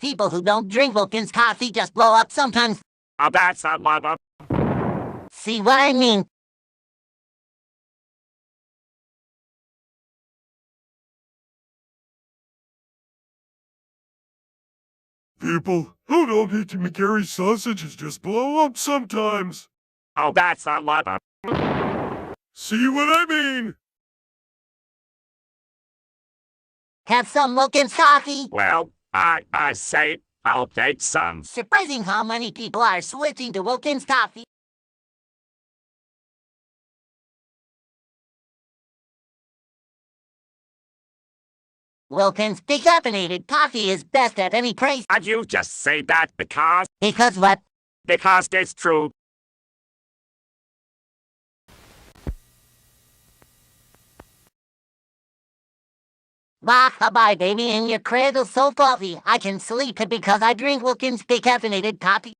People who don't drink Wilkins coffee just blow up sometimes. Oh, that's a lot of... See what I mean? People who don't eat McGarry sausages just blow up sometimes. Oh, that's a lot of... See what I mean? Have some Wilkins coffee. Well, I say I'll take some. Surprising how many people are switching to Wilkins coffee. Wilkins decaffeinated coffee is best at any price. And you just say that because... Because what? Because it's true. Bye, baby, in your cradle so fluffy. I can sleep because I drink Wilkins decaffeinated coffee.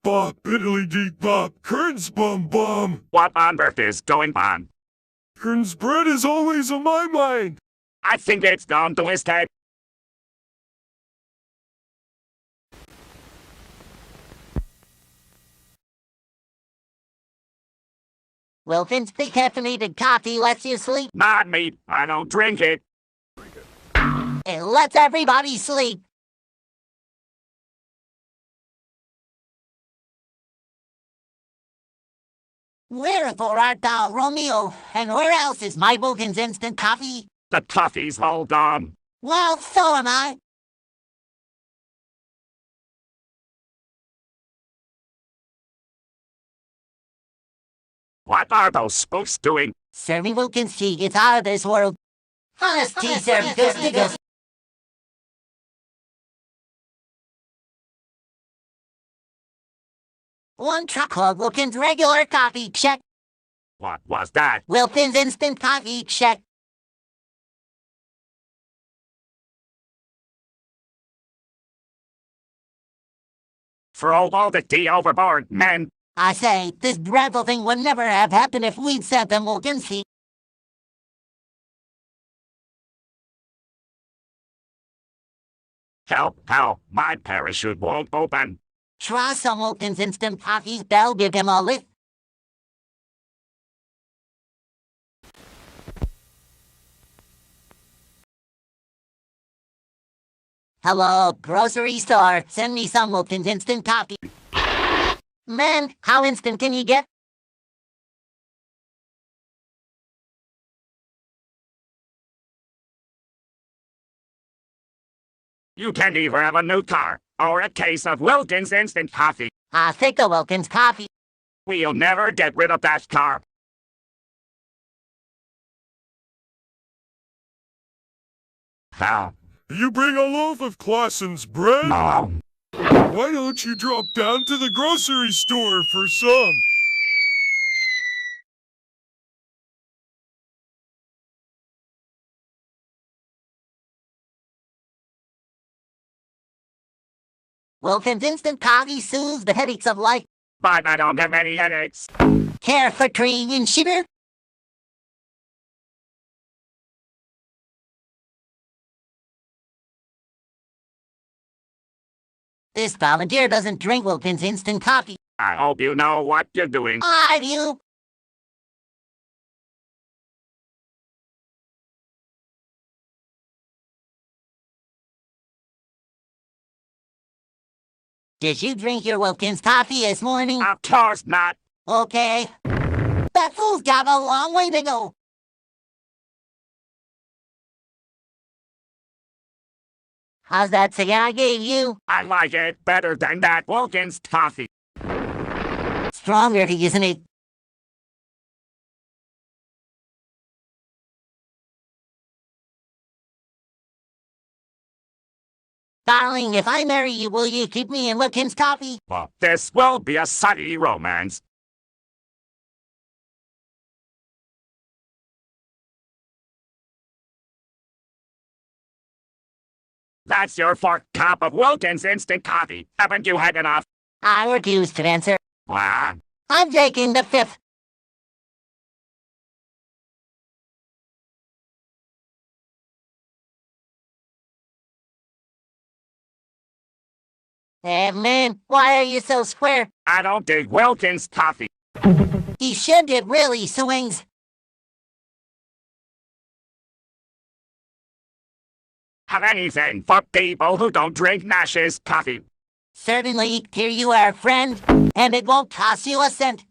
Bop, biddly dee bop, Kern's bum bum. What on earth is going on? Kern's bread is always on my mind. I think it's gone to his head. Wilkins decaffeinated coffee lets you sleep. Not me. I don't drink it. It lets everybody sleep. Wherefore art thou, Romeo? And where else is my Wilkins instant coffee? The coffee's all gone. Well, so am I. What are those spooks doing? Serving Wilkins tea, it's out of this world. Honest tea served ghost to ghost. One truckload Wilkins regular coffee, check. What was that? Wilkins instant coffee, check. Throw all the tea overboard, man. I say, this dreadful thing would never have happened if we'd sent them Wilkins tea. Help, my parachute won't open. Try some Wilkins instant coffee, they'll give him a lift. Hello, grocery store. Send me some Wilkins instant coffee. Man, how instant can you get? You can't even have a new car or a case of Wilkins instant coffee. I'll take the Wilkins coffee. We'll never get rid of that car. Now, You bring a loaf of Clausen's bread? no. Why don't you drop down to the grocery store for some? Wilkins instant coffee soothes the headaches of life. But I don't have any headaches. Care for cream and sugar? This volunteer doesn't drink Wilkins instant coffee. I hope you know what you're doing. I do. Did you drink your Wilkins coffee this morning? Of course not. Okay. That fool's got a long way to go. How's that cigar I gave you? I like it better than that Wilkins coffee. Stronger, isn't it? Darling, if I marry you, will you keep me in Wilkins coffee? Well, this will be a sunny romance. That's your fourth cup of Wilkins instant coffee. Haven't you had enough? I refuse to answer. Wow. I'm taking the fifth. Man, why are you so square? I don't dig Wilkins coffee. You should, it really swings. Have anything for people who don't drink Nash's coffee. Certainly, here you are, friend, and it won't cost you a cent.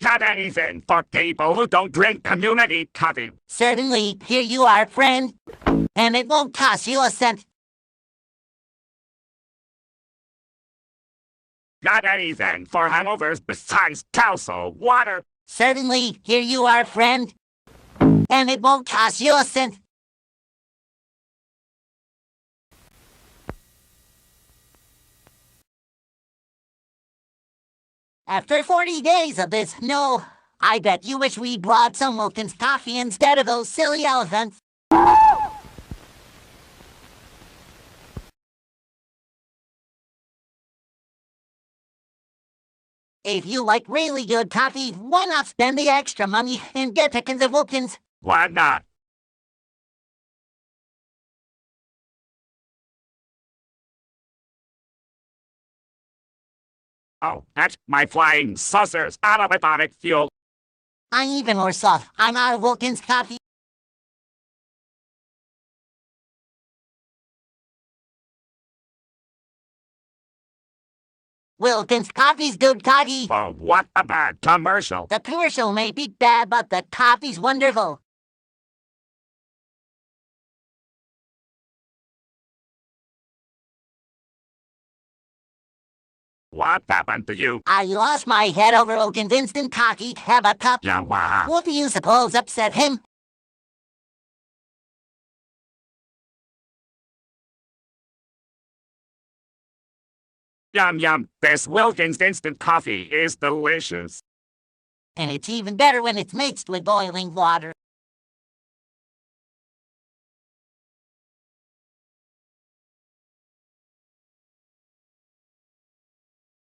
Got anything for people who don't drink community coffee. Certainly, here you are, friend, and it won't cost you a cent. Got anything for hangovers besides Kelso water. Certainly, here you are, friend, and it won't cost you a cent. After 40 days of this, no, I bet you wish we brought some Wilkins coffee instead of those silly elephants. If you like really good coffee, why not spend the extra money and get pickings of Wilkins? Why not? Oh, that's my flying saucers automatic fuel. I'm even worse off. I'm out of Wilkins coffee. Wilkins coffee's good coffee. Oh, what a bad commercial. The commercial may be bad, but the coffee's wonderful. What happened to you? I lost my head over Wilkins instant coffee. Have a cup. Yeah, wow. What do you suppose upset him? Yum yum, this Wilkins instant coffee is delicious. And it's even better when it's mixed with boiling water.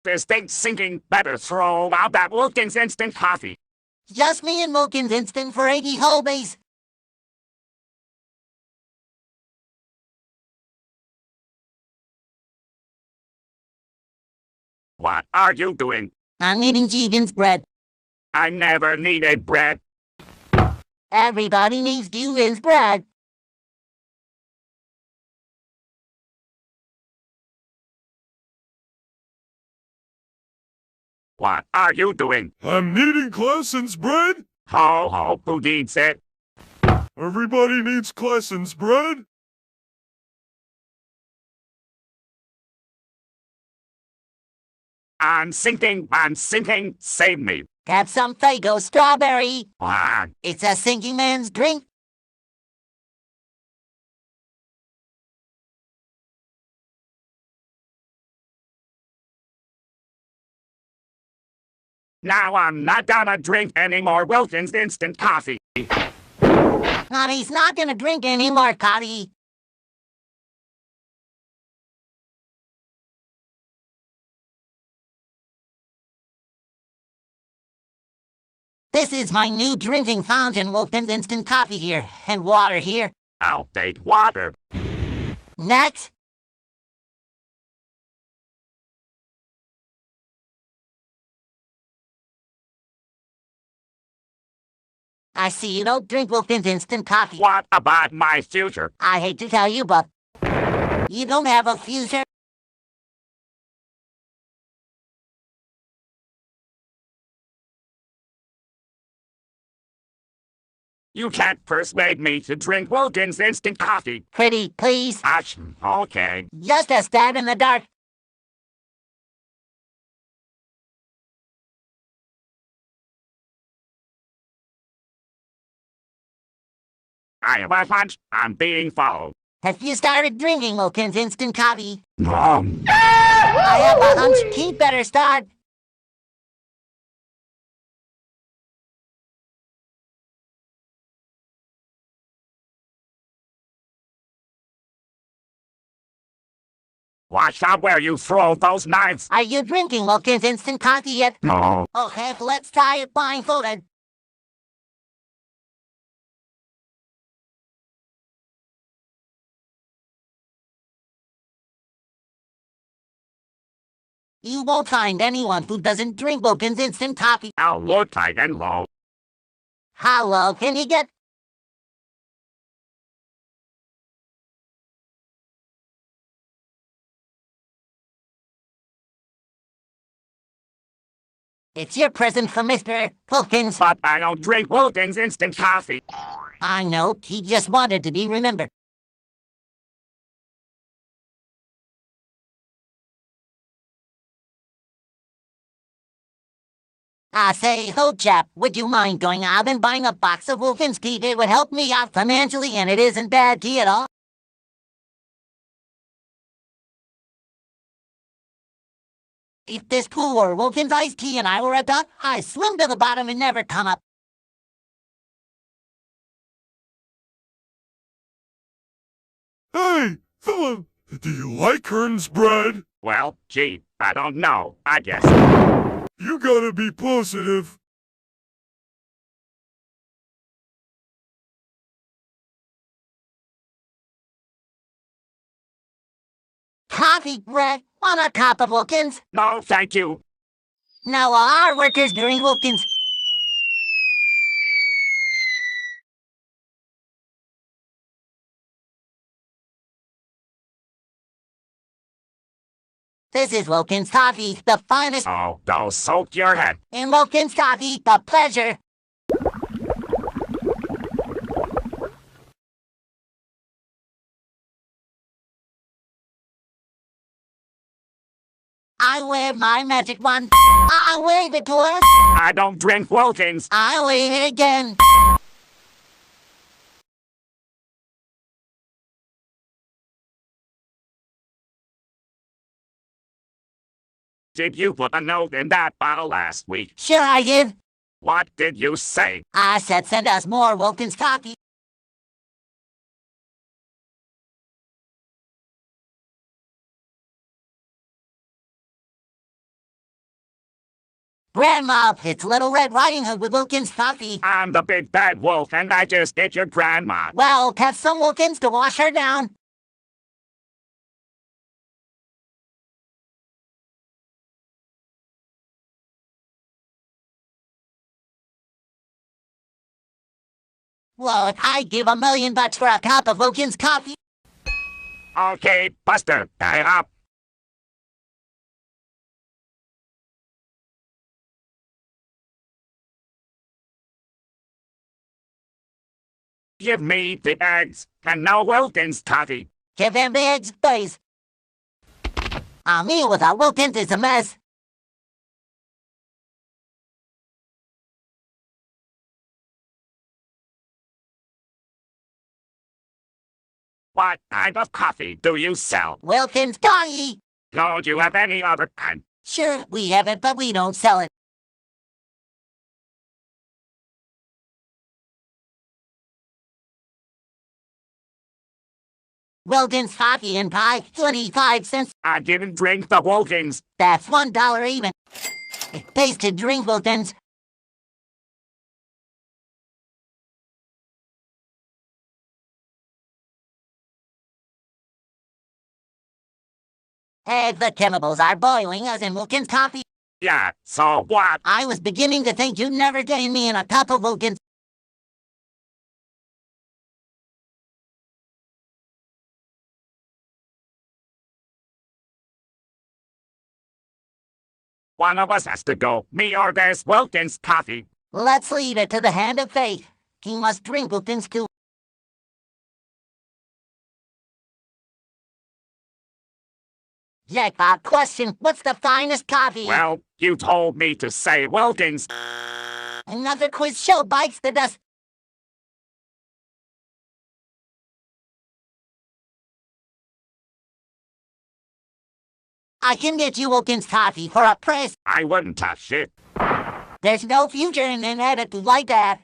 This thing's sinking. Better throw out that Wilkins instant coffee. Just me and Wilkins instant for 80 whole days. What are you doing? I'm eating Jeevan's bread. I never needed bread. Everybody needs Jeevan's bread. What are you doing? I'm kneading Klassen's bread. Ho ho, who needs it? Everybody needs Klassen's bread. I'm sinking, save me. Have some Fago strawberry. Ah, It's a sinking man's drink. now I'm not gonna drink any more Wilkins instant coffee. He's not gonna drink any more coffee. This is my new drinking fountain, Wilkins instant coffee here, and water here. I'll take water. Next. I see you don't drink Wilkins instant coffee. What about my future? I hate to tell you, but you don't have a future. You can't persuade me to drink Wilkins instant coffee. Pretty please. Gosh, okay. Just a stab in the dark. I have a hunch I'm being followed. Have you started drinking Wilkins instant coffee? Wrong. I have a hunch he'd better start. Watch out where you throw those knives. Are you drinking Wilkins instant coffee yet? No. Okay, let's try it blindfolded. You won't find anyone who doesn't drink Wilkins instant coffee. How low, tight, and low. How low can you get? It's your present for Mr. Wilkins. But I don't drink Wilkins instant coffee. I know, he just wanted to be remembered. I say, ho chap, would you mind going out and buying a box of Wilkins tea? It would help me out financially and it isn't bad tea at all. If this pool were Wilkins iced tea and I were a duck, I'd swim to the bottom and never come up. Hey, Philip, do you like Kern's bread? Well, gee, I don't know, I guess. You gotta be positive. Coffee, bread, on a cup of Wilkins. No, thank you. Now our workers drink Wilkins. This is Wilkins coffee, the finest. Oh, don't soak your head. In Wilkins coffee, the pleasure. I wave my magic wand. I wave it to us. I don't drink Wilkins. I wave it again. Did you put a note in that bottle last week? Sure I did. What did you say? I said send us more Wilkins coffee. Grandma, it's Little Red Riding Hood with Wilkins coffee. I'm the big bad wolf and I just ate your grandma. Well, have some Wilkins to wash her down. Look, I'd give $1 million for a cup of Wilkins coffee. Okay, Buster, tie up. Give me the eggs and no Wilkins coffee. Give him the eggs, please. A meal without Wilkins is a mess. What kind of coffee do you sell? Wilkins coffee. Don't you have any other kind? Sure, we have it, but we don't sell it. Wilkins coffee and pie, 25 cents. I didn't drink the Wilkins. That's $1 even. It pays to drink Wilkins. Hey, the chemicals are boiling us in Wilkins coffee. Yeah, so what? I was beginning to think you'd never gain me in a cup of Wilkins. One of us has to go. Me or there's Wilkins coffee. Let's leave it to the hand of fate. He must drink Wilkins too. Jackpot question, what's the finest coffee? Well, you told me to say Wilkins. Another quiz show bites the dust. I can get you Wilkins coffee for a price. I wouldn't touch it. There's no future in an attitude like that.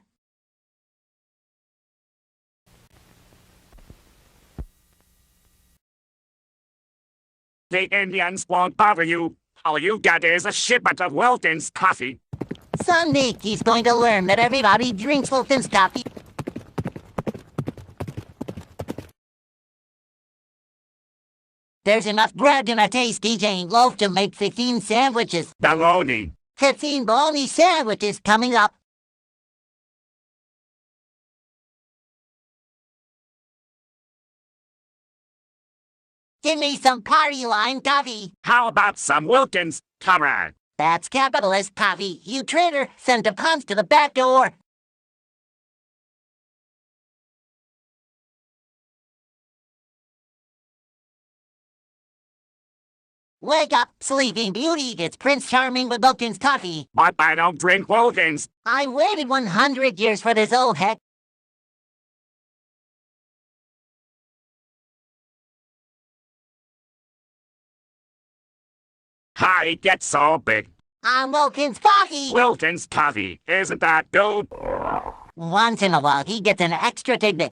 The Indians won't bother you. All you get is a shipment of Wilkins coffee. Someday he's going to learn that everybody drinks Wilkins coffee. There's enough bread in a tasty Jane loaf to make 15 sandwiches. Baloney. 15 bologna sandwiches coming up. Give me some party line coffee. How about some Wilkins, comrade? That's capitalist coffee. You traitor, send a punch to the back door. Wake up, sleeping beauty. It's Prince Charming with Wilkins coffee. But I don't drink Wilkins. I waited 100 years for this old heck. How it gets so big. I'm Wilkins coffee. Wilkins coffee, isn't that dude? Once in a while, he gets an extra tidbit.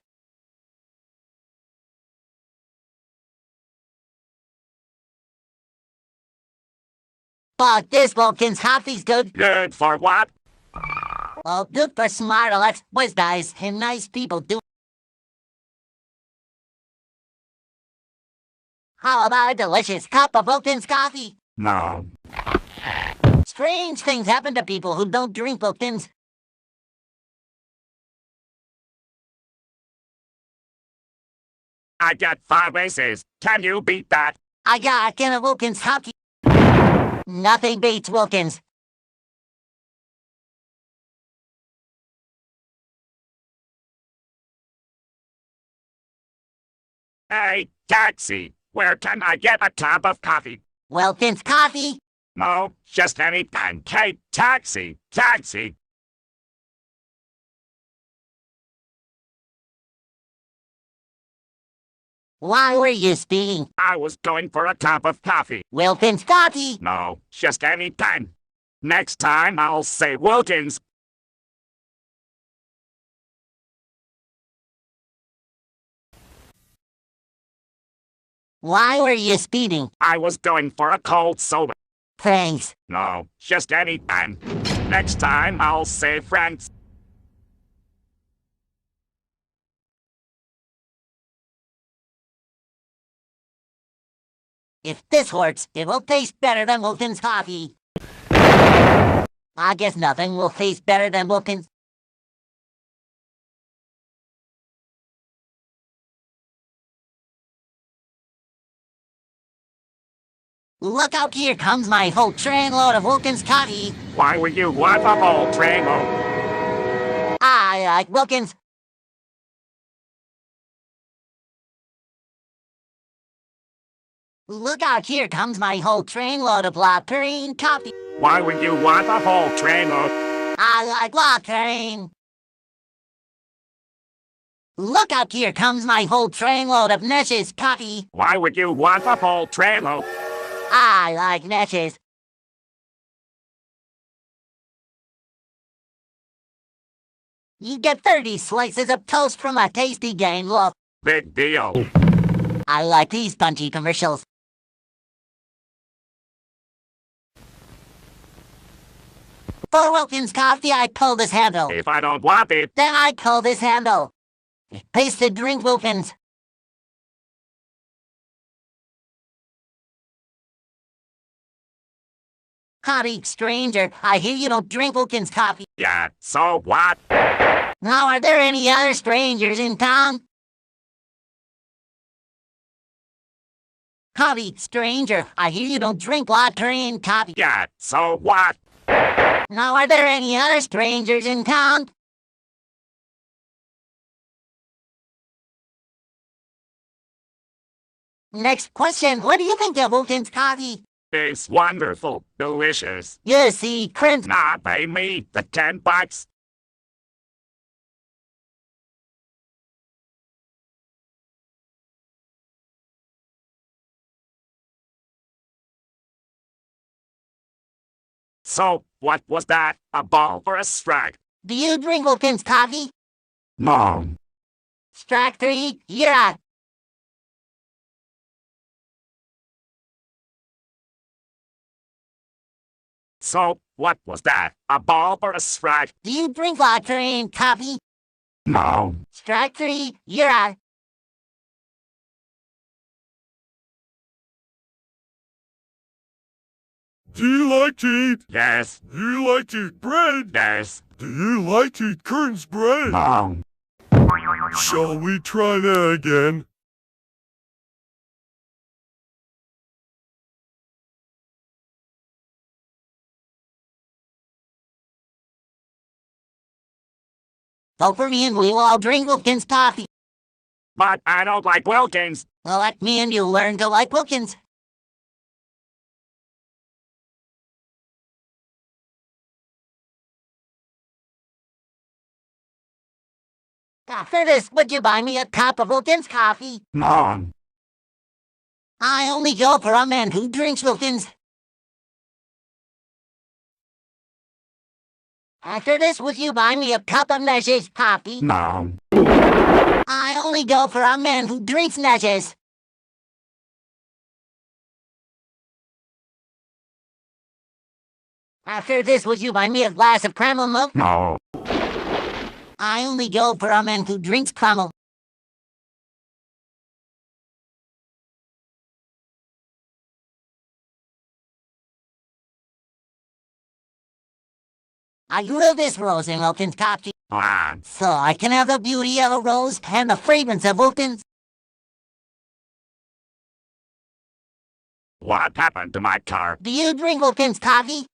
But this Wilkins coffee's good. Good for what? Well, good for smart alerts, wise guys, and nice people do. How about a delicious cup of Wilkins coffee? No. Strange things happen to people who don't drink Wilkins. I got 5 aces. Can you beat that? I got a can of Wilkins coffee. Nothing beats Wilkins. Hey, taxi. Where can I get a cup of coffee? Wilkins coffee? No, just any kind. Hey, taxi, taxi. Why were you speaking? I was going for a cup of coffee. Wilkins coffee? No, just any kind. Next time I'll say Wilkins. Why were you speeding? I was going for a cold soda. Thanks. No, just any kind. Next time I'll say Frank's. If this works, it will taste better than Wilkins coffee. I guess nothing will taste better than Wilkins. Look out, here comes my whole trainload of Wilkins coffee. Why were you want a whole trainload? I like Wilkins. Look out, here comes my whole trainload of Lactarine coffee. Why would you want a whole trainload? I like Lactarine. Look out, here comes my whole trainload of Nesh's coffee. Why would you want a whole trainload? I like Nesh's. You get 30 slices of toast from a tasty game loaf. Big deal. I like these punchy commercials. For Wilkins coffee, I pull this handle. If I don't want it, Then I pull this handle. Pasted drink Wilkins. Howdy, stranger. I hear you don't drink Wilkins coffee. yeah, so what? Now, are there any other strangers in town? Howdy, stranger. I hear you don't drink Lactarine coffee. Yeah, so what? Now, are there any other strangers in town? Next question. What do you think of Wilkins coffee? It's wonderful, delicious. You see, Prince. Nah, pay me the $10. So, what was that? A ball or a strike? Do you drink Wilkins coffee? No. Strike 3, you're out. So, what was that? A ball or a strike? Do you drink Lactarine coffee? No. Strike 3, you're out. Do you like to eat? Yes. Do you like to eat bread? Yes. Do you like to eat Kern's bread? No. Shall we try that again? Vote for me and we will all drink Wilkins coffee. But I don't like Wilkins. Well, let me and you learn to like Wilkins. After this, would you buy me a cup of Wilkins coffee? No. I only go for a man who drinks Wilkins. After this, would you buy me a cup of Nesh's coffee? No. I only go for a man who drinks Nesh's. After this, would you buy me a glass of caramel milk? No. I only go for a man who drinks caramel. I grew this rose in Wilkins coffee, so I can have the beauty of a rose and the fragrance of Wilkins. What happened to my car? Do you drink Wilkins coffee?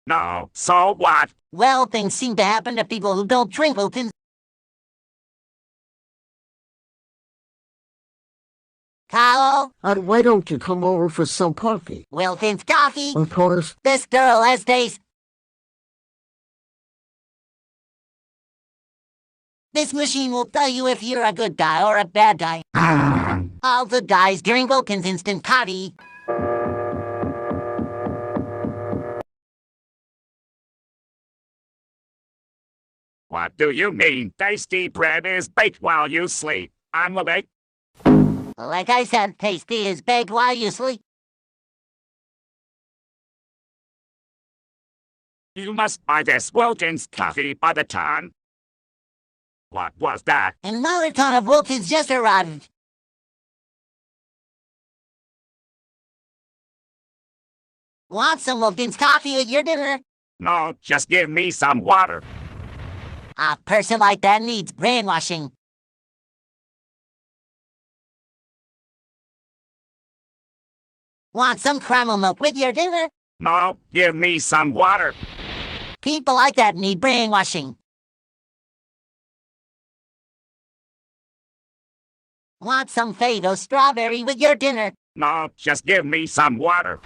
No. So what? Well, things seem to happen to people who don't drink Wilkins. Carlo, Why don't you come over for some coffee? Wilkins coffee. Of course. This girl has taste. This machine will tell you if you're a good guy or a bad guy. All good guys drink Wilkins instant coffee. What do you mean? Tasty bread is baked while you sleep. I'm awake. Like I said, tasty is baked while you sleep. You must buy this Wilkins coffee by the ton. What was that? Another ton of Wilkins just arrived. Want some Wilkins coffee with your dinner? No, just give me some water. A person like that needs brainwashing. Want some caramel milk with your dinner? No, give me some water. People like that need brainwashing. Want some Fado strawberry with your dinner? No, just give me some water.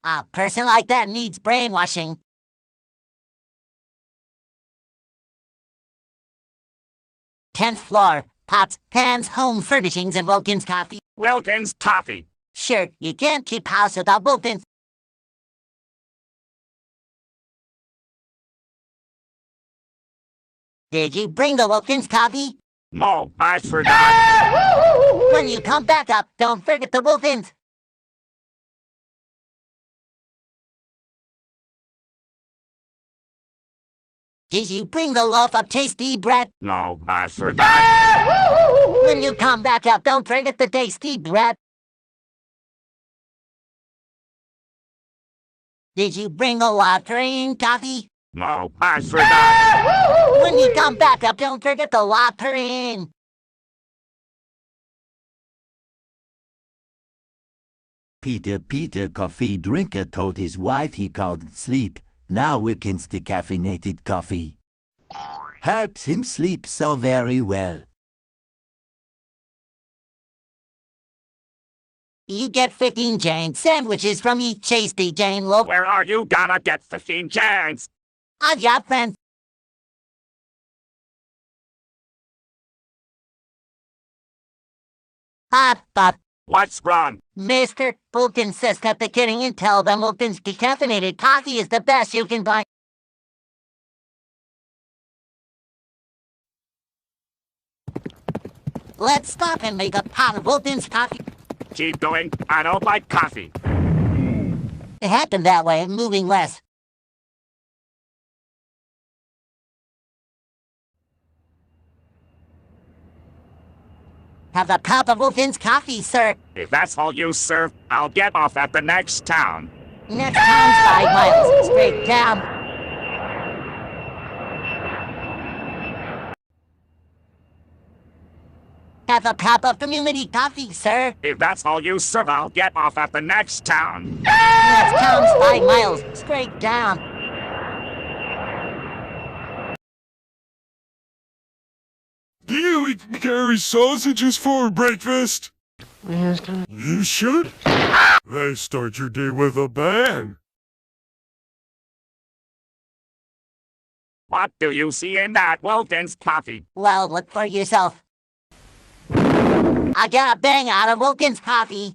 A person like that needs brainwashing. Tenth floor, pots, pans, home furnishings, and Wilkins coffee. Wilkins coffee. Sure, you can't keep house without Wilkins. Did you bring the Wilkins coffee? No, I forgot. When you come back up, don't forget the Wilkins. Did you bring the loaf of tasty bread? No, I forgot. When you come back up, don't forget the tasty bread. Did you bring a watering coffee? No, I forgot. When you come back up, don't forget the watering. Peter coffee drinker told his wife he couldn't sleep. Now Wilkins decaffeinated coffee helps him sleep so very well. You get 15 Jane sandwiches from each tasty Jane loaf. Where are you gonna get 15 cans? I got friends. But, What's wrong? Mr. Wilkins says cut the kidding and tell them Wilkins decaffeinated coffee is the best you can buy. Let's stop and make a pot of Wilkins coffee. Keep going. I don't like coffee. It happened that way, moving less. Have a cup of Wilkins coffee, sir. If that's all you serve, I'll get off at the next town. Next town's 5 miles, straight down. Have a cup of community coffee, sir. If that's all you serve, I'll get off at the next town. Next town's 5 miles, straight down. Do you eat Gary's sausages for breakfast? Yes, You should. They start your day with a bang. What do you see in that Wilkins coffee? Well, look for yourself. I got a bang out of Wilkins coffee.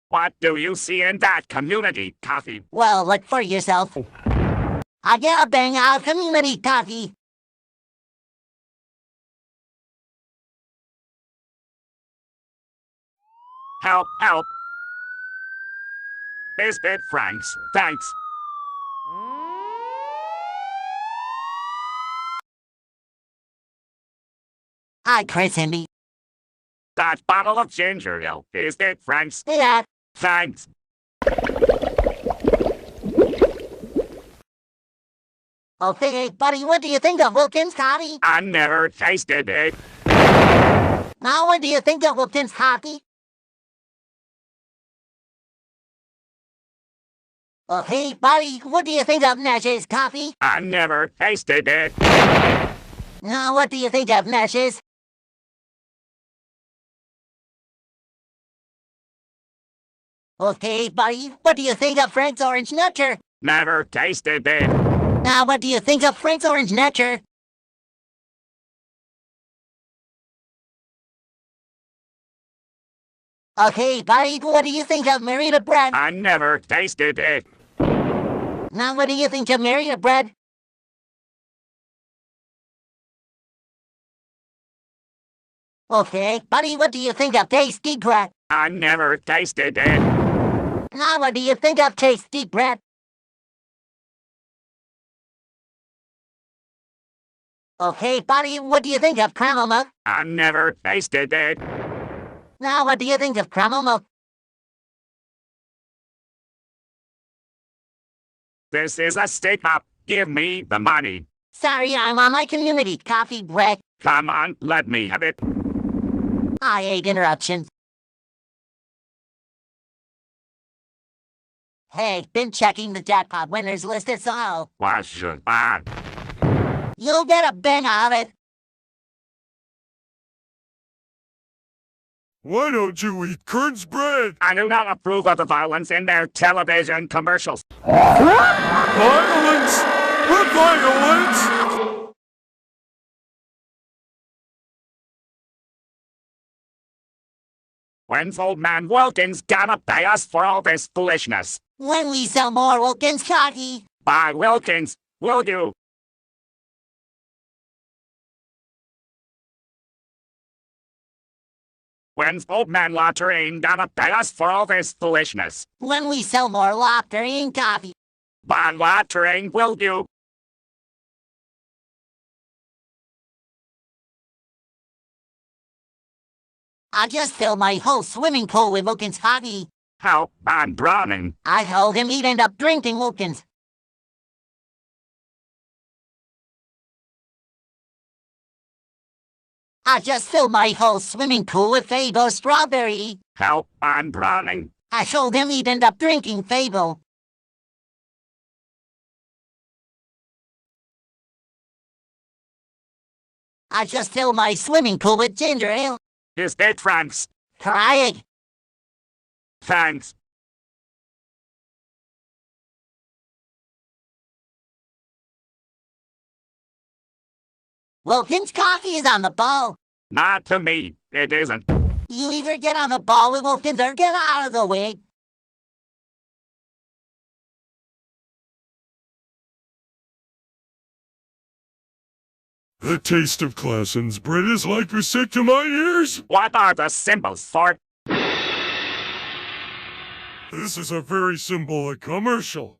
What do you see in that community coffee? Well, look for yourself. I got a bang out of community coffee. Help, help. Biscuit Franks, thanks. Hi, Chris Indy. That bottle of ginger ale, Biscuit Franks, Yeah. thanks. Okay, buddy, what do you think of Wilkins coffee? I never tasted it. Now, what do you think of Wilkins coffee? Okay, buddy, what do you think of Nash's coffee? I never tasted it. Now, what do you think of Nash's? Okay, buddy, what do you think of Frank's Orange Nutcher? Never tasted it. Now, what do you think of Frank's Orange Nutcher? Okay, buddy, what do you think of Marita Bread? I never tasted it. Now, what do you think of Marita Bread? Okay, buddy, what do you think of Tasty Bread? I never tasted it. Now, what do you think of Tasty Bread? Okay, buddy, what do you think of caramel milk? I never tasted it. Now, what do you think of caramel milk? This is a stick-up. Give me the money. Sorry, I'm on my community coffee break. Come on, let me have it. I hate interruptions. Hey, been checking the jackpot winners list, it's all. What should I? You'll get a bang out of it. Why don't you eat Kern's bread? I do not approve of the violence in their television commercials. Violence! What violence? When's old man Wilkins gonna pay us for all this foolishness? When we sell more Wilkins coffee. Buy Wilkins, will you? When's old man Latrine gonna pay us for all this foolishness? When we sell more Loctarian coffee. Buy Latrine, will you? I just filled my whole swimming pool with Wilkins coffee. Help, I'm drowning. I told him he'd end up drinking Wilkins. I just filled my whole swimming pool with Fable strawberry. Help, I'm drowning. I told him he'd end up drinking Fable. I just filled my swimming pool with ginger ale. Is it Franks? Try it. Thanks. Wilkins coffee is on the ball. Not to me, it isn't. You either get on the ball with Wilkins or get out of the way. The taste of Klassen's bread is like music to my ears. What are the symbols for? This is a very symbolic commercial.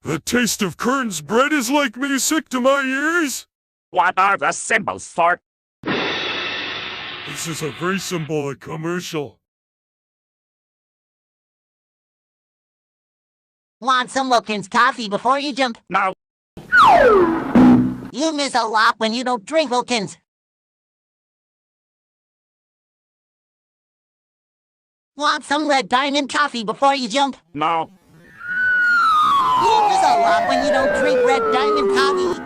The taste of Kern's bread is like music to my ears. What are the symbols for? This is a very symbolic commercial. Want some Wilkins coffee before you jump? No. You miss a lot when you don't drink Wilkins. Want some red diamond coffee before you jump? No. You miss a lot when you don't drink red diamond coffee.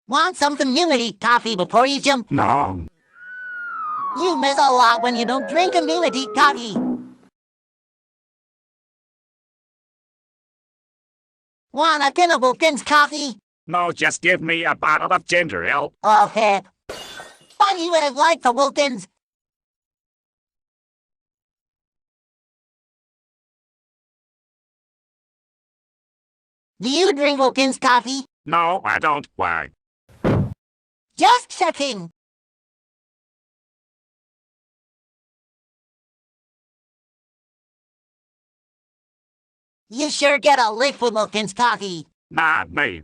Want some community coffee before you jump? No. You miss a lot when you don't drink community coffee. Want a can of Wilkins coffee? No, just give me a bottle of ginger ale. Okay. But you would have liked the Wilkins. Do you drink Wilkins coffee? No, I don't. Why? Just checking. You sure get a lick with Wilkins coffee. Not me.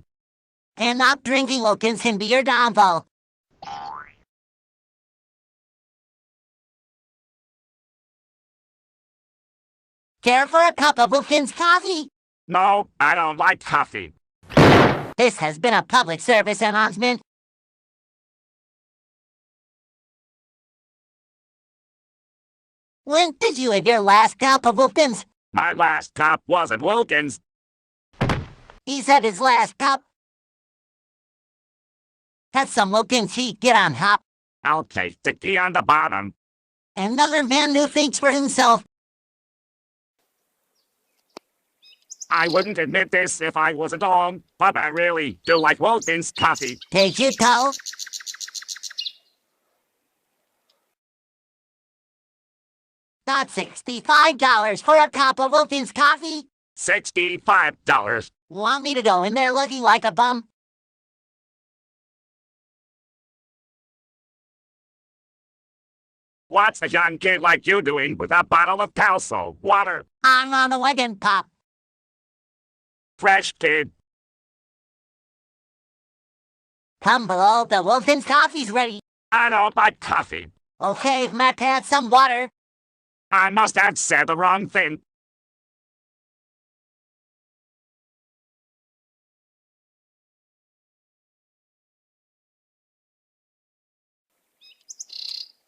And not drinking Wilkins can be your downfall. Care for a cup of Wilkins coffee? No, I don't like coffee. This has been a public service announcement. When did you have your last cup of Wilkins? My last cup wasn't Wilkins. He said his last cup. Have some Wilkins heat, get on hop. I'll taste the key on the bottom. Another man who thinks for himself. I wouldn't admit this if I was a dog, but I really do like Wilkins coffee. Take your toe. That's $65 for a cup of Wilkins coffee. $65. Want me to go in there looking like a bum? What's a young kid like you doing with a bottle of calcium water? I'm on a wagon, Pop. Fresh kid. Come below, the Wilkins coffee's ready. I don't like coffee. Okay, Matt had some water. I must have said the wrong thing.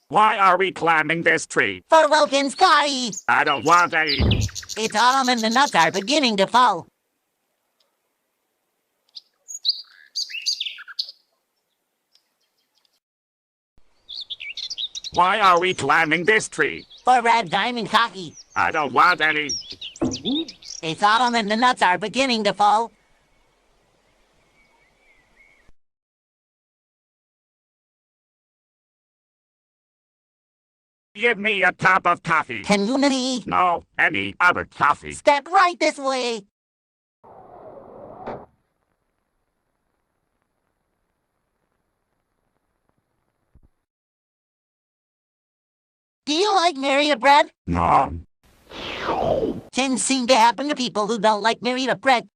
Why are we climbing this tree? For Wilkins coffee. I don't want any. It's autumn and the nuts are beginning to fall. Why are we climbing this tree? For red diamond coffee. I don't want any. It's autumn and the nuts are beginning to fall. Give me a cup of coffee. Community. No, any other coffee. Step right this way. Do you like Marita bread? No. Things seem to happen to people who don't like Marita bread.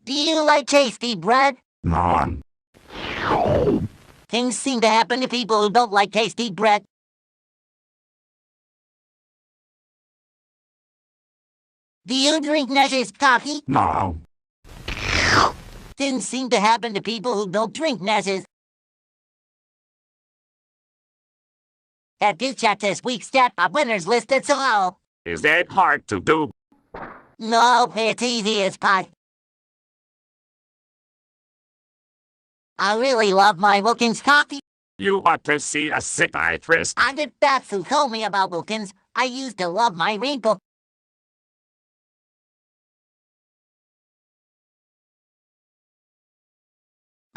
Do you like tasty bread? No. Things seem to happen to people who don't like tasty bread. Do you drink Nesh's coffee? No. Things seem to happen to people who don't drink Nesh's. Have you checked this week's Jackpot winners list at all? Is it hard to do? No, it's easy as pie. I really love my Wilkins coffee. You ought to see a psychiatrist. I did that's who told me about Wilkins. I used to love my wrinkle.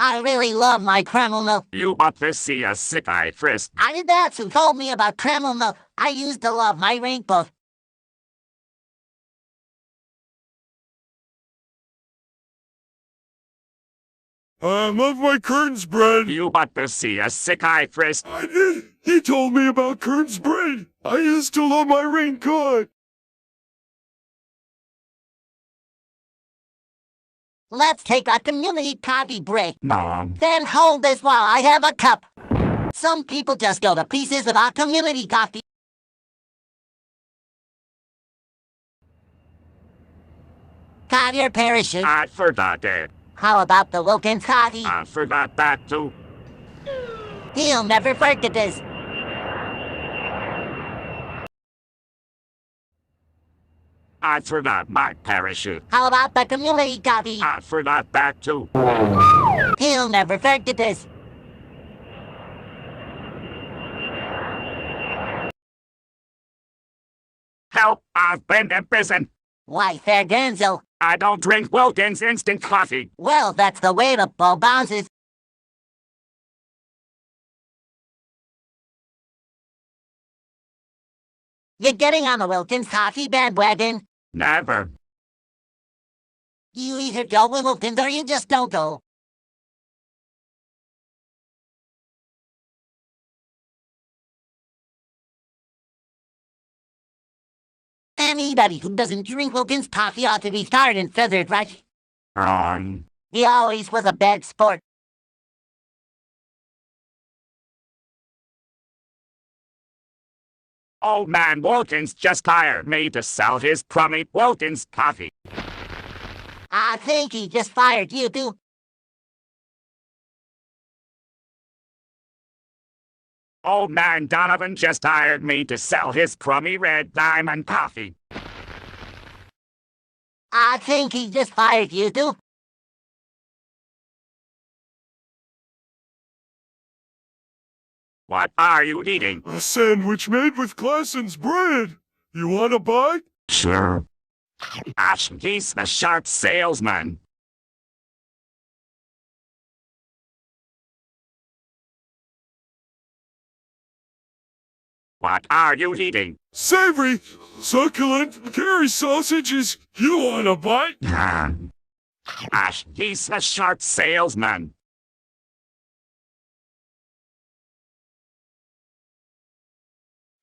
I really love my caramel milk. You ought to see a psychiatrist. I did that's who told me about caramel milk. I used to love my wrinkle. I love my Kern's bread. You ought to see a psychiatrist. I did. He told me about Kern's bread. I used to love my raincoat. Let's take a community coffee break. No. Then hold this while I have a cup. Some people just go to pieces about community coffee. Got your parachute. I forgot it. How about the Wilkins coffee? I forgot that too. He'll never forget this. I forgot my parachute. How about the community coffee? I forgot that too. He'll never forget this. Help! I've been in prison. Why, fair Denzel? I don't drink Wilkins instant coffee. Well, that's the way the ball bounces. You're getting on the Wilkins coffee bandwagon. Never. You either go with Wilkins or you just don't go. Anybody who doesn't drink Wilkins coffee ought to be tarred and feathered, right? Wrong. He always was a bad sport. Old man Wilkins just hired me to sell his crummy Wilkins coffee. I think he just fired you too. Old man Donovan just hired me to sell his crummy red diamond coffee. I think he just fired you too. What are you eating? A sandwich made with Klassen's bread. You want a bite? Sure. Gosh, he's the sharp salesman. What are you eating? Savory, succulent, curry sausages. You want a bite? Gosh, he's the sharp salesman.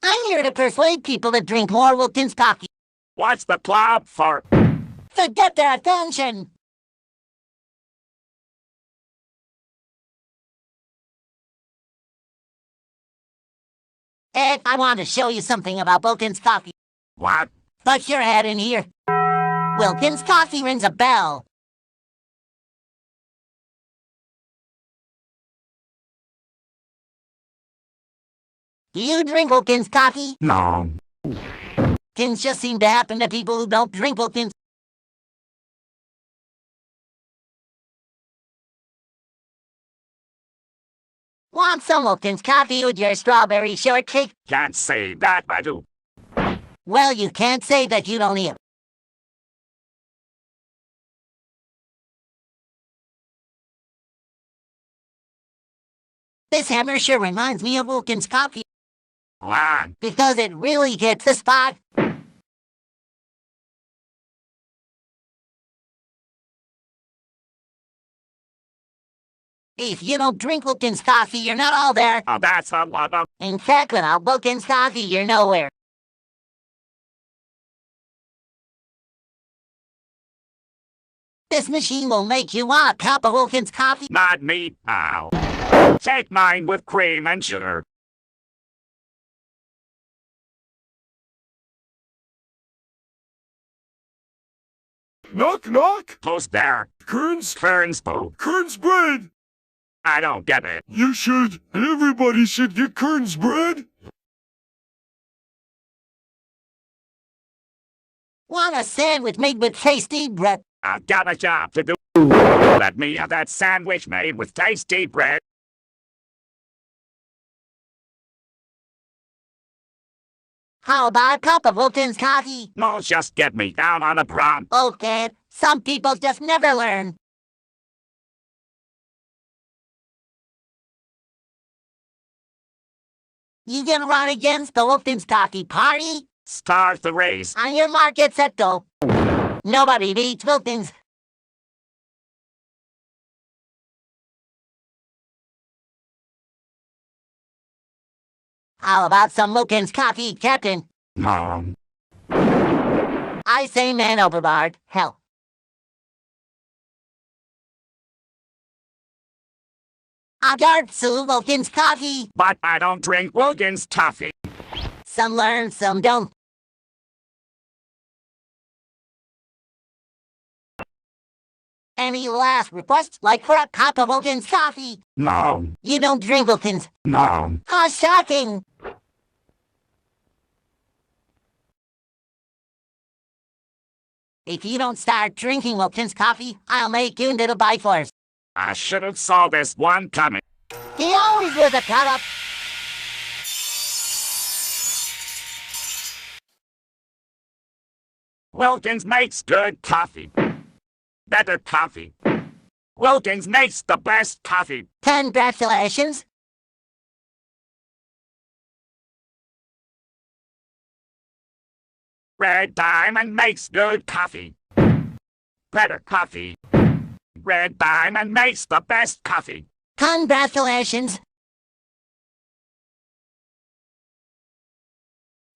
I'm here to persuade people to drink more Wilkins coffee. What's the club for? To get their attention. Ed, I want to show you something about Wilkins coffee. What? Put your head in here. Wilkins coffee rings a bell. Do you drink Wilkins coffee? No. Things just seem to happen to people who don't drink Wilkins. Want some Wilkins coffee with your strawberry shortcake? Can't say that, I do. Well, you can't say that you don't eat. This hammer sure reminds me of Wilkins coffee What? because it really hits the spot. If you don't drink Wilkins coffee, you're not all there. Oh, that's a lot of... In fact, without Wilkins coffee, you're nowhere. This machine will make you want a cup of Wilkins coffee. Not me, pal. Take mine with cream and sugar. Knock, knock. Who's there? Kern's Spongebob. Kern's bread. I don't get it. You should. Everybody should get Kern's bread. Want a sandwich made with tasty bread? I've got a job to do. Let me have that sandwich made with tasty bread. How about a cup of Wilkins coffee? No, just get me down on a prompt. Okay, some people just never learn. You gonna run against the Wilkins coffee party? Start the race. On your mark, get set, go. Nobody beats Wilkins. How about some Wilkins coffee, Captain? No. I say man overboard. Hell. I got some Wilkins coffee. But I don't drink Wilkins toffee. Some learn, some don't. Any last requests, like for a cup of Wilkins coffee? No. You don't drink Wilkins. No. How shocking! If you don't start drinking Wilkins coffee, I'll make you into the by force. I should have saw this one coming. He always was a cut-up. Wilkins makes good coffee. Better coffee. Wilkins makes the best coffee. Congratulations. Red Diamond makes good coffee. Better coffee. Red Diamond makes the best coffee. Congratulations.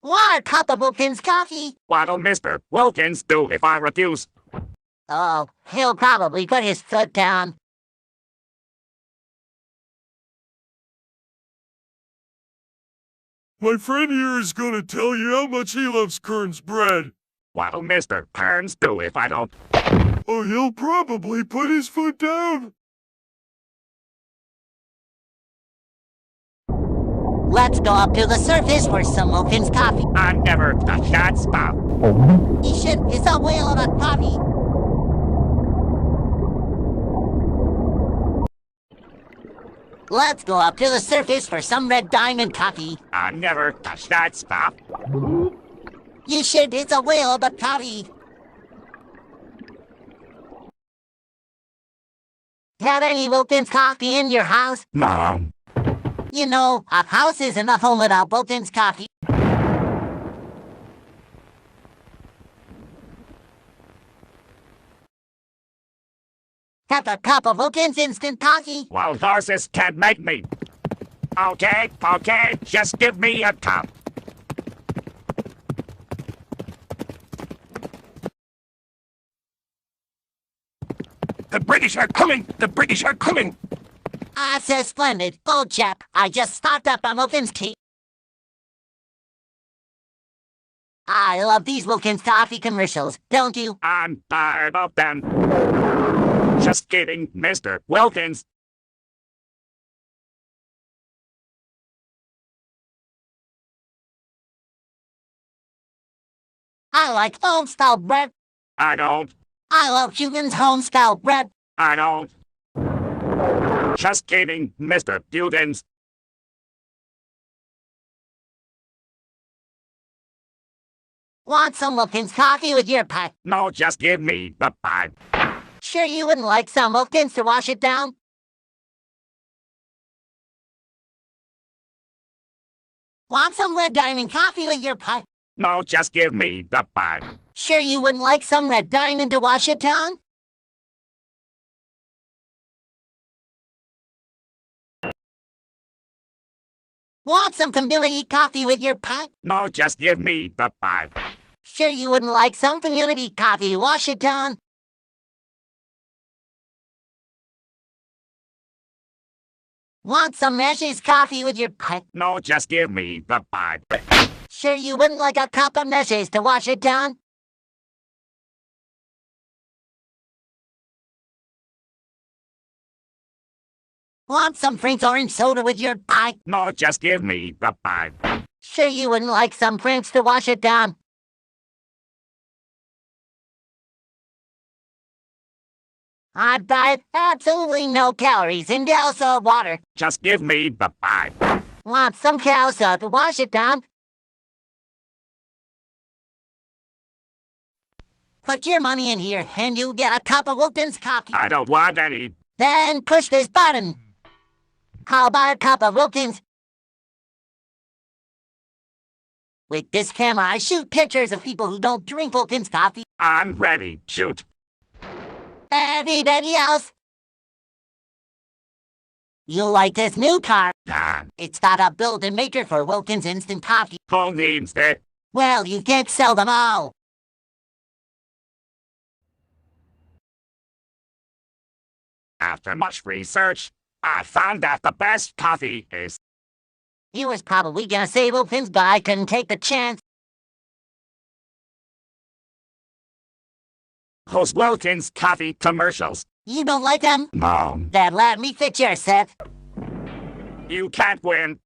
Want a cup of Wilkins coffee? What'll Mr. Wilkins do if I refuse? Oh, he'll probably put his foot down. My friend here is gonna tell you how much he loves Kern's bread. What'll Mr. Kerns do if I don't? Oh, he'll probably put his foot down. Let's go up to the surface for some Wilkins coffee. I never touch that spot. He should. It's a whale of a coffee. Let's go up to the surface for some red diamond coffee. I never touch that spot. You should. It's a whale of a coffee. Have any Wilkins coffee in your house? No. You know, a house isn't a home without Wilkins coffee. Have a cup of Wilkins instant coffee. Wild horses can't make me. Okay, just give me a cup. The British are coming! The British are coming! Ah, so splendid. Old chap, I just stocked up on Wilkins tea. I love these Wilkins coffee commercials, don't you? I'm tired of them. Just kidding, Mr. Wilkins. I like home-style bread. I don't. I love Hugin's home-style bread. I don't. Just kidding, Mr. Wilkins. Want some Wilkins coffee with your pie? No, just give me the pipe. Sure you wouldn't like some Wilkins to wash it down? Want some red diamond coffee with your pie? No, just give me the pipe. Sure you wouldn't like some red diamond to wash it down? Want some community coffee with your pie? No, just give me the pipe. Sure you wouldn't like some community coffee to wash it down? Want some Mesh's coffee with your pie? No, just give me the pipe. Sure you wouldn't like a cup of Mesh's to wash it down? Want some Frank's orange soda with your pie? No, just give me the pipe. Sure you wouldn't like some Frank's to wash it down? I bet absolutely no calories in Gelsa water. Just give me the pipe. Want some Gelsa to wash it down? Put your money in here and you get a cup of Wilkins coffee. I don't want any. Then push this button. How about a cup of Wilkins? With this camera, I shoot pictures of people who don't drink Wilkins coffee. I'm ready. Shoot. Anybody else? You like this new car? Ah, It's got a built-in maker for Wilkins instant coffee. who needs it? Well, you can't sell them all. After much research, I found that the best coffee is You was probably gonna say Wilkins, but I couldn't take the chance. those Wilkins coffee commercials. You don't like them? No, Then let me fix your set. you can't win.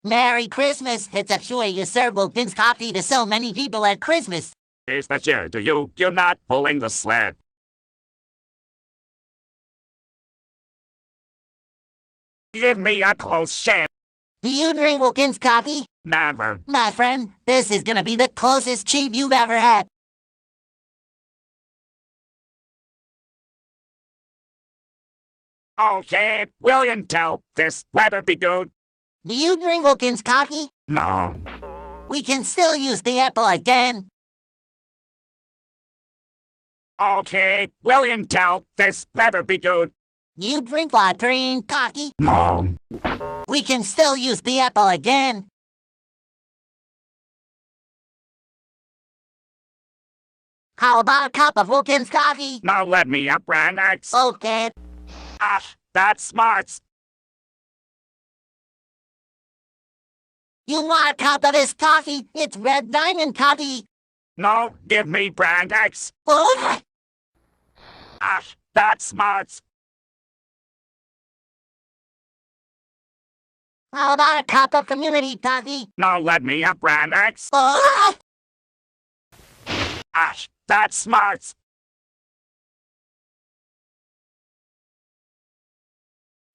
Merry Christmas! It's a joy you serve Wilkins coffee to so many people at Christmas. Is that you? Do you? You're not pulling the sled. Give me a close shave. Do you drink Wilkins coffee? Never. My friend, this is gonna be the closest cheap you've ever had. Okay, William, tell this better be good. Do you drink Wilkins coffee? No. We can still use the apple again. Okay, William, tell this better be good. You drink Latrine coffee? No. We can still use the apple again. How about a cup of Wilkins coffee? Now let me up, Brand X. Okay. Ah, that's smart. You want a cup of this coffee? It's red diamond coffee. No, give me Brand X. Oh, Ah, that's smart. how about a cup of community coffee? Now let me up, Brand X. Oh, Ah, that's smart.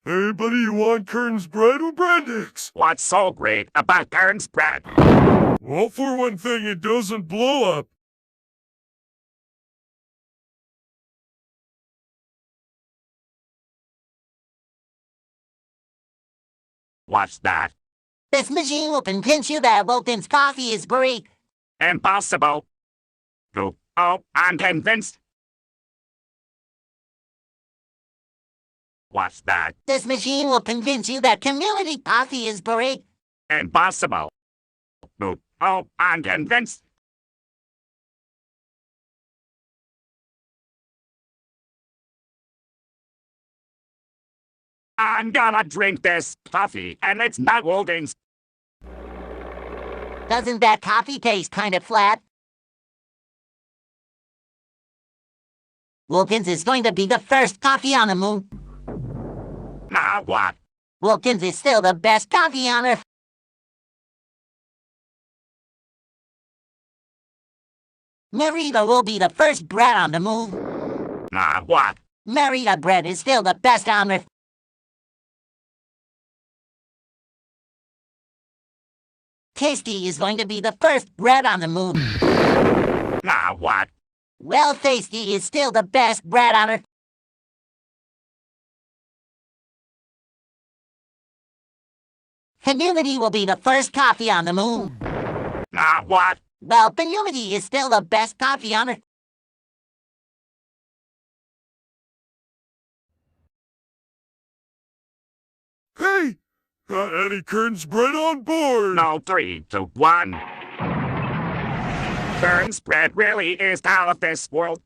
Hey, buddy, you want Kern's bread or Brandix? What's so great about Kern's bread? Well, for one thing, it doesn't blow up. What's that? this machine will convince you that Wilkins coffee is great. Impossible. Oh, I'm convinced. What's that? This machine will convince you that community coffee is great. Impossible. Oh, I'm convinced. I'm gonna drink this coffee, and it's not Wilkins. Doesn't that coffee taste kind of flat? Wilkins is going to be the first coffee on the moon. Now what? Wilkins is still the best coffee on Earth. Merida will be the first bread on the moon. Now what? Merida bread is still the best on Earth. Tasty is going to be the first bread on the moon. Now what? Well, Tasty is still the best bread on Earth. Community will be the first coffee on the moon. Now what? Well, Community is still the best coffee on Earth. Hey, got any Kern's bread on board? No, 3, 2, 1. Kern's bread really is out of this world.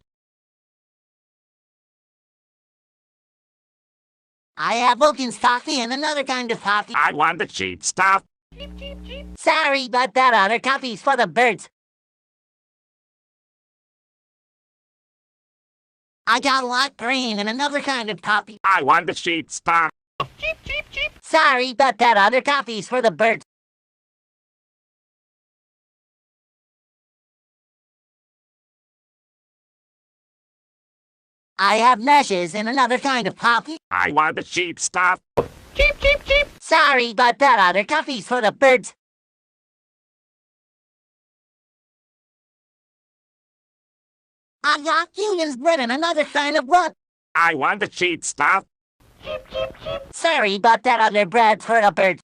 I have Wilkins coffee and another kind of coffee. I want the cheap stuff. Sorry, but that other coffee's for the birds. I got a lot green and another kind of coffee. I want the cheap stuff. Sorry, but that other coffee's for the birds. I have meshes and another kind of coffee. I want the cheap stuff. Sorry, but that other coffee's for the birds. I got Union's bread and another kind of rug. I want the cheap stuff. Sorry, but that other bread's for the birds.